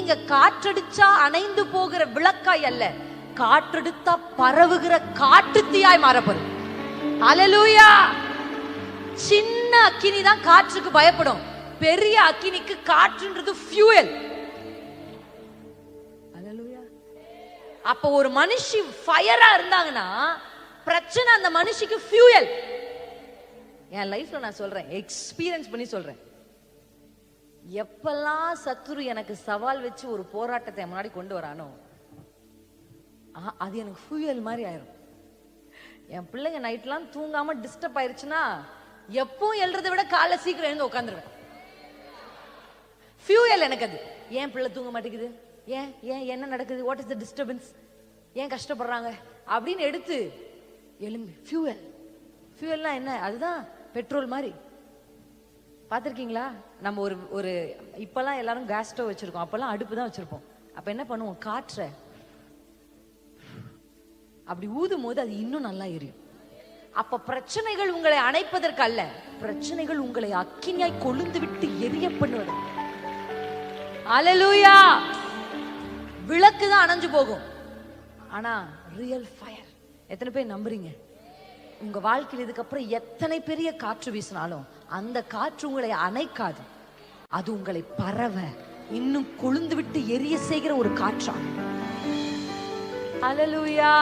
நீங்க காற்றடிச்சா அணைந்து போகிற விளக்காய் அல்ல, காற்றெடுத்தா பரவுகிற காட்டுத்தீயாய் மாறப்படும். ஹல்லேலூயா. சின்ன அக்கினி தான் காற்றுக்கு பயப்படும், பெரிய அக்கினிக்கு காற்றுன்றது ஃபியூயல். ஹல்லேலூயா. அப்ப ஒரு மனுஷி ஃபயரா இருந்தாங்கன்னா பிரச்சனை அந்த மனுஷிக்கு ஃபியூயல். என் லைஃப்ல நான் சொல்றேன், எக்ஸ்பீரியன்ஸ் பண்ணி சொல்றேன். எப்பெல்லாம் சத்துரு எனக்கு சவால் வச்சு ஒரு போராட்டத்தை முன்னாடி கொண்டு வரானோ அது எனக்கு ஃபியூயல் மாதிரி ஆயிரும். என் பிள்ளைங்க நைட்லாம் தூங்காம டிஸ்டர்ப் ஆயிருச்சுன்னா எப்பவும் எழுறதை விட காலை சீக்கிரம் எழுந்து உட்காந்துருவேன். ஃபியூயல் எனக்கு அது. ஏன் பிள்ளை தூங்க மாட்டேங்குது, ஏன் ஏன் என்ன நடக்குது, வாட் இஸ் த டிஸ்டர்பன்ஸ், ஏன் கஷ்டப்படுறாங்க அப்படின்னு எடுத்து எழும்பி ஃபியூயல். ஃபியூயல்னா என்ன? அதுதான் பெட்ரோல் மாதிரி. பார்த்துருக்கீங்களா? நம்ம ஒரு இப்பெல்லாம் எல்லாரும் கேஸ் ஸ்டவ் வச்சிருக்கோம், அப்பெல்லாம் அடுப்பு தான் வச்சிருப்போம். அப்ப என்ன பண்ணுவோம், காற்றை அப்படி ஊதும் போது அது இன்னும் நல்லா எரியும். அப்ப பிரச்சனைகள் உங்களை அணைப்பதற்கு அல்ல, பிரச்சனைகள் உங்களை அக்கினியாய் கொழுந்து விட்டு எரிய பண்ணுவது. ஹல்லேலூயா. விளக்கு தான் அணைஞ்சு போகும், ஆனா ரியல் ஃபயர் எத்தனை பேர் நம்புறீங்க? உங்க வாழ்க்கையில் இதுக்கப்புறம் எத்தனை பெரிய காற்று வீசினாலும் அந்த காற்று உங்களை அணைக்காது, அது உங்களை பரவ இன்னும் கொழுந்து விட்டு எரிய செய்கிற ஒரு காற்றா. ஹல்லேலூயா.